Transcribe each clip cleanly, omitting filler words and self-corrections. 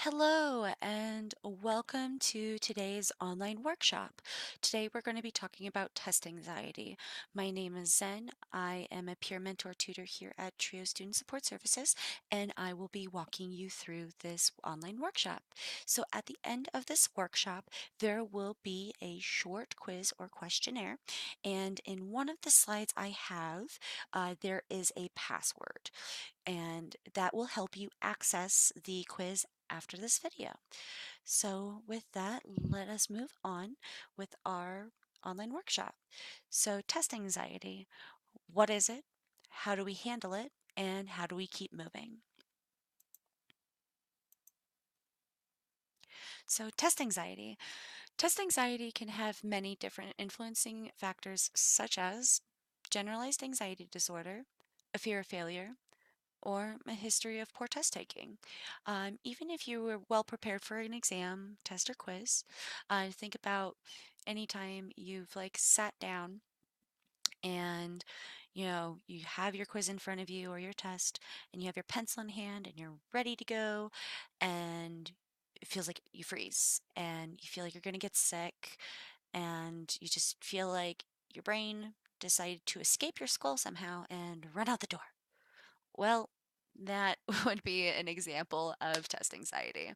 Hello and welcome to today's online workshop. Today we're going to be talking about test anxiety. My name is Zen. I am a peer mentor tutor here at Trio Student Support Services, and I will be walking you through this online workshop. So at the end of this workshop, there will be a short quiz or questionnaire, and in one of the slides I have, there is a password and that will help you access the quiz after this video. So with that, let us move on with our online workshop. So test anxiety, what is it? How do we handle it? And how do we keep moving? So test anxiety. Test anxiety can have many different influencing factors such as generalized anxiety disorder, a fear of failure, or a history of poor test taking. Even if you were well prepared for an exam, test, or quiz, think about any time you've sat down and you have your quiz in front of you or your test and you have your pencil in hand and you're ready to go and it feels like you freeze and you feel like you're going to get sick and you just feel like your brain decided to escape your skull somehow and run out the door. Well, that would be an example of test anxiety.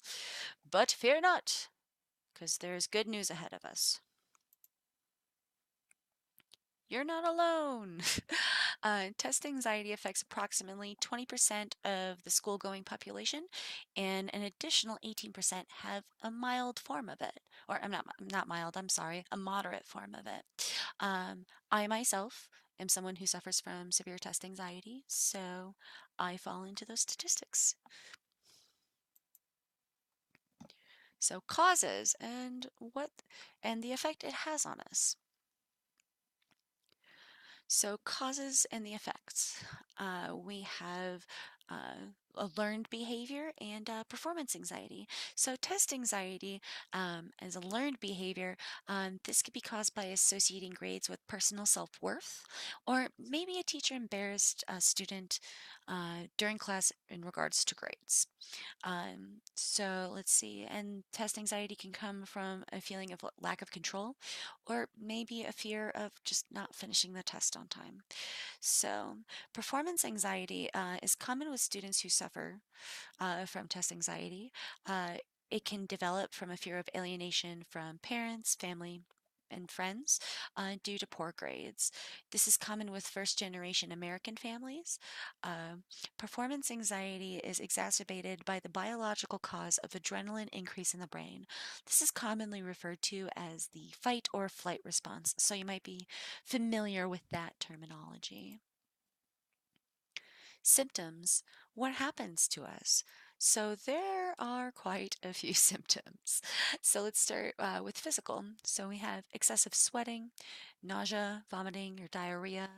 But fear not, because there's good news ahead of us. You're not alone. Test anxiety affects approximately 20% of the school-going population, and an additional 18% have a mild form of it. Or I'm not mild, I'm sorry, a moderate form of it. I myself am someone who suffers from severe test anxiety, so I fall into those statistics. So causes and the effect it has on us. So causes and the effects. We have a learned behavior and performance anxiety. So test anxiety as a learned behavior, this could be caused by associating grades with personal self-worth, or maybe a teacher embarrassed a student during class in regards to grades. So let's see. And test anxiety can come from a feeling of lack of control or maybe a fear of just not finishing the test on time. So performance anxiety is common with students who suffer from test anxiety. Uh, it can develop from a fear of alienation from parents, family, and friends due to poor grades. This is common with first generation American families. Uh, Performance anxiety is exacerbated by the biological cause of adrenaline increase in the brain. This is commonly referred to as the fight or flight response, so you might be familiar with that terminology. Symptoms, what happens to us? So there are quite a few symptoms. So let's start with physical. So we have excessive sweating, nausea, vomiting or diarrhea,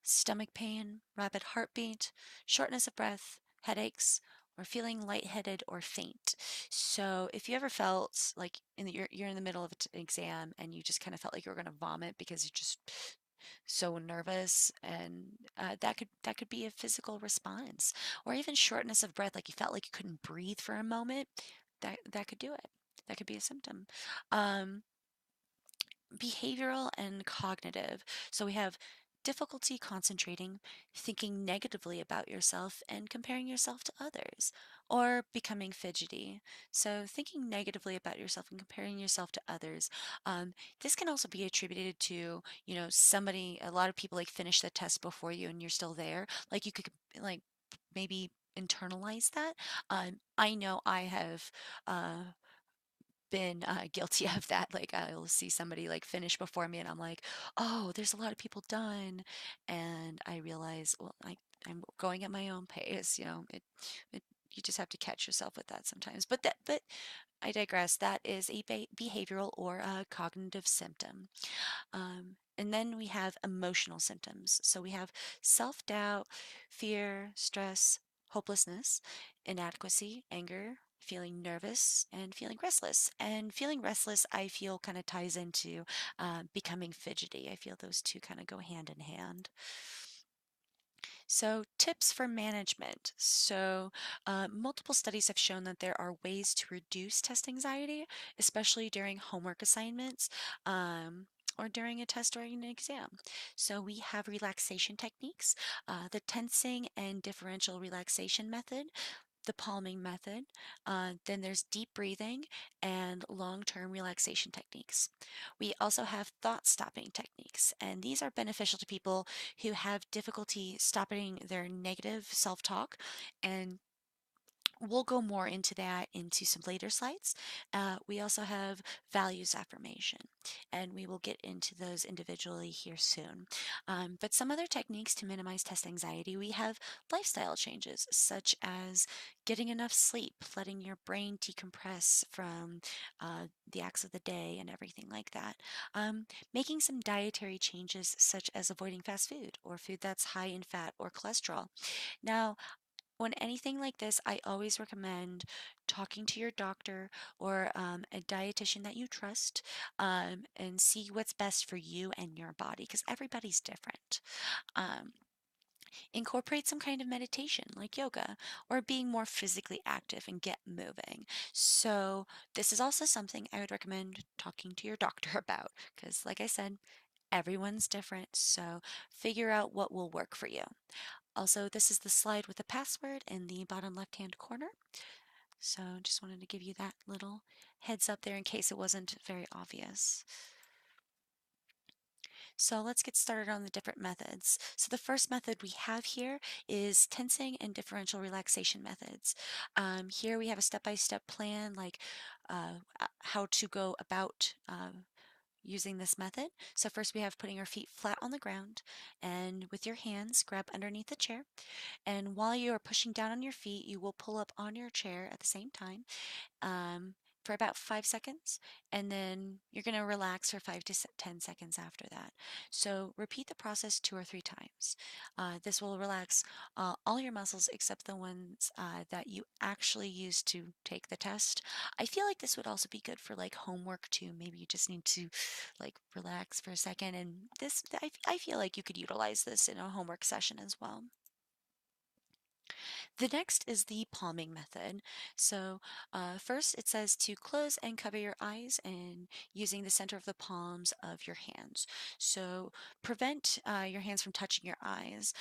stomach pain, rapid heartbeat, shortness of breath, headaches, or feeling lightheaded or faint. So if you ever felt like you're in the middle of an exam and you just kind of felt like you were going to vomit because you're just so nervous, and that could be a physical response, or even shortness of breath, like you felt like you couldn't breathe for a moment. That could do it. That could be a symptom. Um, Behavioral and cognitive. So we have difficulty concentrating, thinking negatively about yourself, and comparing yourself to others, or becoming fidgety. So thinking negatively about yourself and comparing yourself to others. This can also be attributed to, somebody, a lot of people finish the test before you and you're still there. Like you could like maybe internalize that. I know I have been guilty of that. Like I'll see somebody finish before me, and I'm like, oh, there's a lot of people done, and I realize, well, I'm going at my own pace. It you just have to catch yourself with that sometimes. But I digress. That is a behavioral or a cognitive symptom. And then we have emotional symptoms. So we have self-doubt, fear, stress, hopelessness, inadequacy, anger, feeling nervous, and feeling restless. And feeling restless, I feel kind of ties into becoming fidgety. I feel those two kind of go hand in hand. So, tips for management. Multiple studies have shown that there are ways to reduce test anxiety, especially during homework assignments. Or during a test or an exam. So we have relaxation techniques, the tensing and differential relaxation method, the palming method. Then there's deep breathing and long-term relaxation techniques. We also have thought stopping techniques, and these are beneficial to people who have difficulty stopping their negative self-talk, and we'll go more into that into some later slides. We also have values affirmation, and we will get into those individually here soon. But some other techniques to minimize test anxiety, we have lifestyle changes, such as getting enough sleep, letting your brain decompress from the acts of the day and everything like that. Making some dietary changes, such as avoiding fast food or food that's high in fat or cholesterol. Now, when anything like this, I always recommend talking to your doctor or a dietitian that you trust, and see what's best for you and your body because everybody's different. Um, Incorporate some kind of meditation like yoga or being more physically active and get moving. So, this is also something I would recommend talking to your doctor about because, like I said, everyone's different. So, figure out what will work for you. Also, this is the slide with the password in the bottom left-hand corner. So just wanted to give you that little heads up there in case it wasn't very obvious. So let's get started on the different methods. So the first method we have here is tensing and differential relaxation methods. Here we have a step-by-step plan, like how to go about using this method. So first we have putting our feet flat on the ground, and with your hands grab underneath the chair. And while you are pushing down on your feet, you will pull up on your chair at the same time, um, for about 5 seconds, and then you're going to relax for 5 to 10 seconds after that. So repeat the process 2 or 3 times. This will relax all your muscles except the ones that you actually use to take the test. I feel like this would also be good for like homework too. Maybe you just need to like relax for a second, and I feel like you could utilize this in a homework session as well. The next is the palming method. First it says to close and cover your eyes and using the center of the palms of your hands. So, prevent your hands from touching your eyes.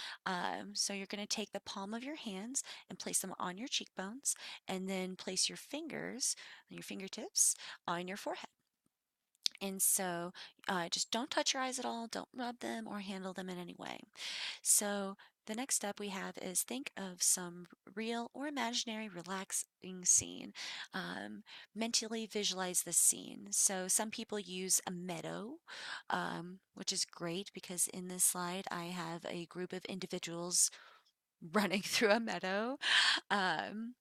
So, you're going to take the palm of your hands and place them on your cheekbones, and then place your fingers, your fingertips, on your forehead. And so, just don't touch your eyes at all, don't rub them or handle them in any way. So the next step we have is think of some real or imaginary relaxing scene. Mentally visualize the scene. So some people use a meadow, which is great because in this slide I have a group of individuals running through a meadow. Um,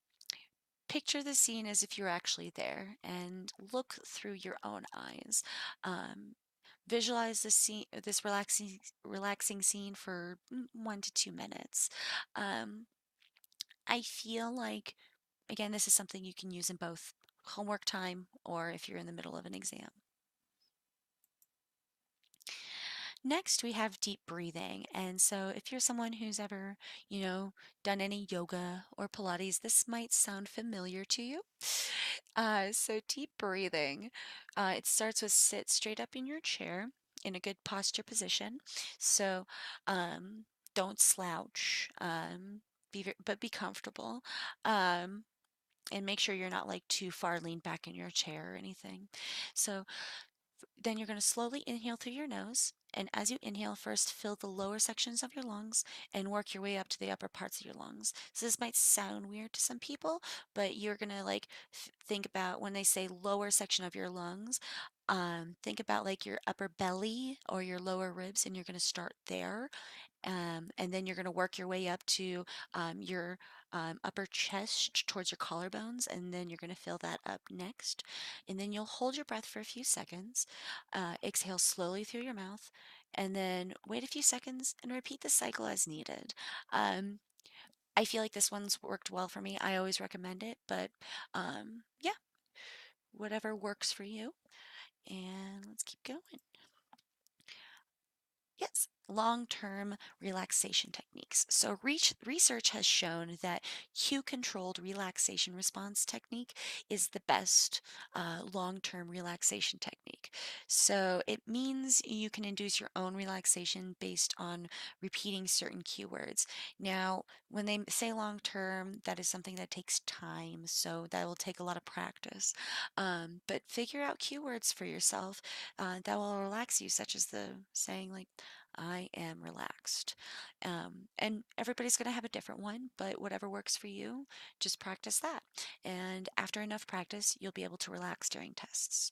Picture the scene as if you're actually there and look through your own eyes. Um, Visualize this relaxing scene for 1 to 2 minutes. Um, I feel like, again, this is something you can use in both homework time or if you're in the middle of an exam. Next, we have deep breathing. And so if you're someone who's ever, done any yoga or Pilates, this might sound familiar to you. So deep breathing, it starts with sit straight up in your chair in a good posture position. So um, don't slouch, but be comfortable. Um, and make sure you're not like too far leaned back in your chair or anything. So then you're going to slowly inhale through your nose. And as you inhale, first fill the lower sections of your lungs and work your way up to the upper parts of your lungs. So this might sound weird to some people, but you're going to like think about when they say lower section of your lungs, think about like your upper belly or your lower ribs, and you're going to start there. And then you're going to work your way up to your upper chest towards your collarbones, and then you're going to fill that up next. And then you'll hold your breath for a few seconds, exhale slowly through your mouth, and then wait a few seconds and repeat the cycle as needed. Um, I feel like this one's worked well for me. I always recommend it, but yeah, whatever works for you. And let's keep going. Yes. long-term relaxation techniques. So research has shown that cue-controlled relaxation response technique is the best long-term relaxation technique. So it means you can induce your own relaxation based on repeating certain keywords. Now, when they say long-term, that is something that takes time, so that will take a lot of practice. But figure out keywords for yourself that will relax you, such as the saying like I am relaxed. And everybody's going to have a different one, but whatever works for you, just practice that. And after enough practice, you'll be able to relax during tests.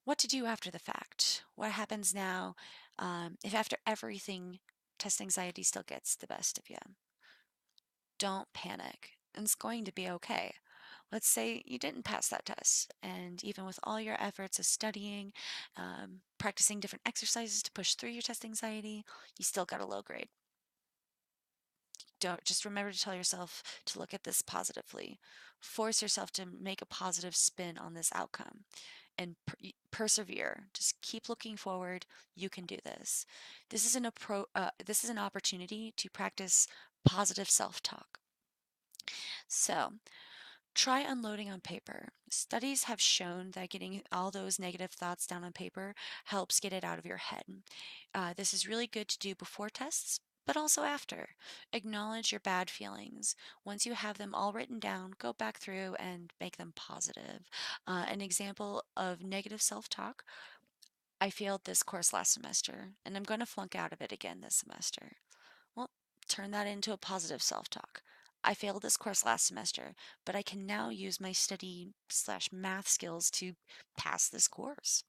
What to do after the fact? What happens now if after everything, test anxiety still gets the best of you? Don't panic. It's going to be okay. Let's say you didn't pass that test, and even with all your efforts of studying, practicing different exercises to push through your test anxiety, you still got a low grade. Don't just remember to tell yourself to look at this positively. Force yourself to make a positive spin on this outcome and persevere. Just keep looking forward. You can do this. This is an opportunity to practice positive self-talk. So, try unloading on paper. Studies have shown that getting all those negative thoughts down on paper helps get it out of your head. This is really good to do before tests, but also after. Acknowledge your bad feelings. Once you have them all written down, go back through and make them positive. An example of negative self talk: I failed this course last semester, and I'm going to flunk out of it again this semester. Well, turn that into a positive self-talk. I failed this course last semester, but I can now use my study/math skills to pass this course.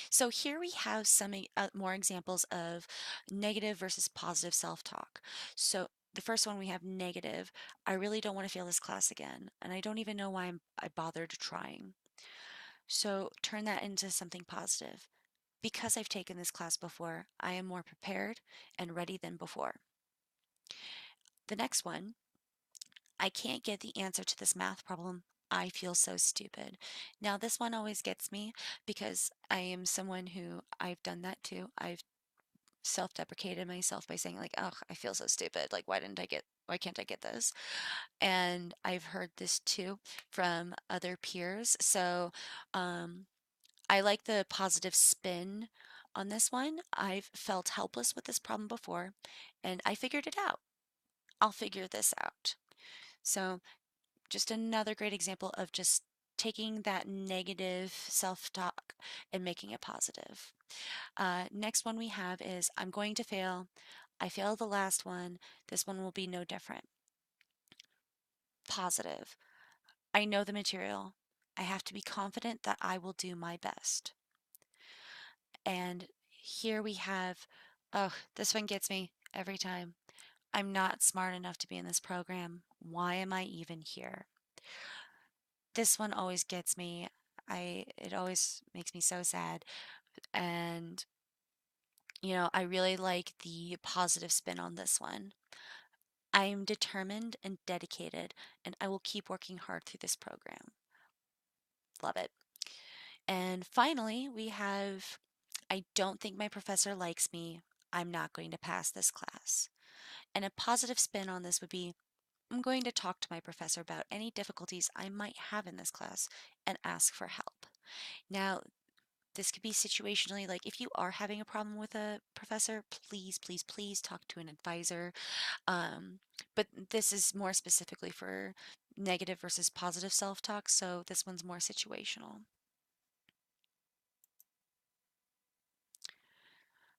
So here we have some more examples of negative versus positive self-talk. So the first one we have negative. I really don't want to fail this class again, and I don't even know why I bothered trying. So turn that into something positive. Because I've taken this class before, I am more prepared and ready than before. The next one, I can't get the answer to this math problem. I feel so stupid. Now, this one always gets me because I am someone who I've done that too. I've self-deprecated myself by saying like, "Oh, I feel so stupid. Like, why can't I get this?" And I've heard this too from other peers. So, um, I like the positive spin on this one. I've felt helpless with this problem before, and I figured it out. I'll figure this out. So, just another great example of just taking that negative self-talk and making it positive. Next one we have is I'm going to fail. I failed the last one. This one will be no different. Positive. I know the material. I have to be confident that I will do my best. And here we have, oh, this one gets me every time. I'm not smart enough to be in this program. Why am I even here? This one always gets me. It always makes me so sad. And, I really like the positive spin on this one. I am determined and dedicated, and I will keep working hard through this program. Love it. And finally, we have I don't think my professor likes me. I'm not going to pass this class. And a positive spin on this would be I'm going to talk to my professor about any difficulties I might have in this class and ask for help. Now, this could be situationally like if you are having a problem with a professor, please, please, please talk to an advisor. But this is more specifically for negative versus positive self talk, so this one's more situational.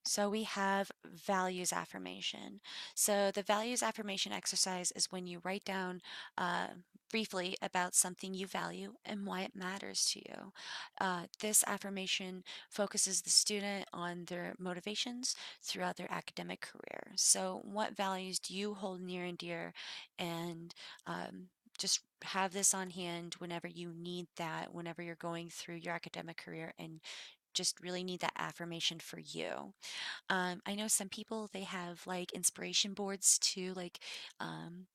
So we have values affirmation. So the values affirmation exercise is when you write down briefly about something you value and why it matters to you. This affirmation focuses the student on their motivations throughout their academic career. So what values do you hold near and dear, and just have this on hand whenever you need that, whenever you're going through your academic career and just really need that affirmation for you. I know some people they have like inspiration boards too, like um,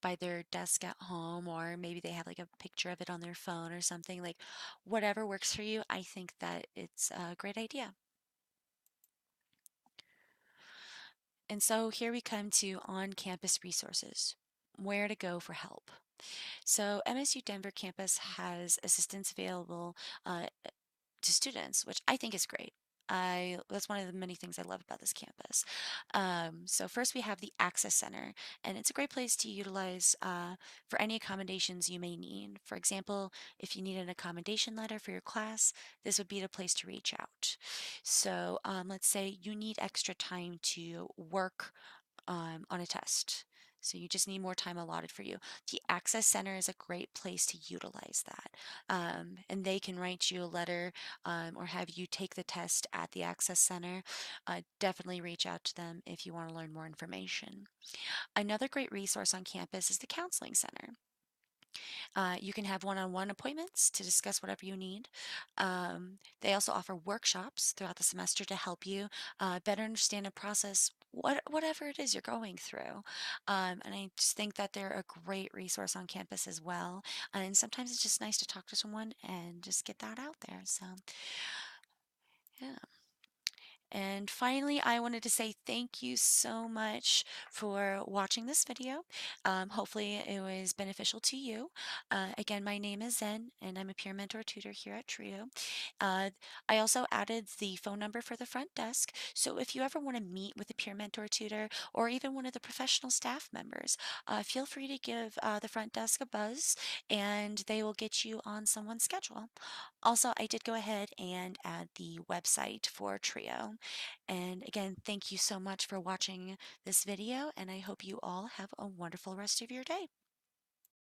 by their desk at home, or maybe they have like a picture of it on their phone or something. Like whatever works for you, I think that it's a great idea. And so here we come to on-campus resources, where to go for help. So MSU Denver campus has assistance available uh, to students, which I think is great. That's one of the many things I love about this campus. So first we have the Access Center, and it's a great place to utilize for any accommodations you may need. For example, if you need an accommodation letter for your class, this would be the place to reach out. So let's say you need extra time to work on a test. So you just need more time allotted for you. The Access Center is a great place to utilize that. And they can write you a letter or have you take the test at the Access Center. Definitely reach out to them if you want to learn more information. Another great resource on campus is the Counseling Center. You can have one-on-one appointments to discuss whatever you need. They also offer workshops throughout the semester to help you better understand and process whatever it is you're going through. And I just think that they're a great resource on campus as well. And sometimes it's just nice to talk to someone and just get that out there. So, yeah. And finally, I wanted to say thank you so much for watching this video. Hopefully it was beneficial to you. Again, my name is Zen, and I'm a peer mentor tutor here at Trio. Uh, I also added the phone number for the front desk, so if you ever want to meet with a peer mentor tutor or even one of the professional staff members, feel free to give the front desk a buzz, and they will get you on someone's schedule. Also, I did go ahead and add the website for Trio. And again, thank you so much for watching this video, and I hope you all have a wonderful rest of your day.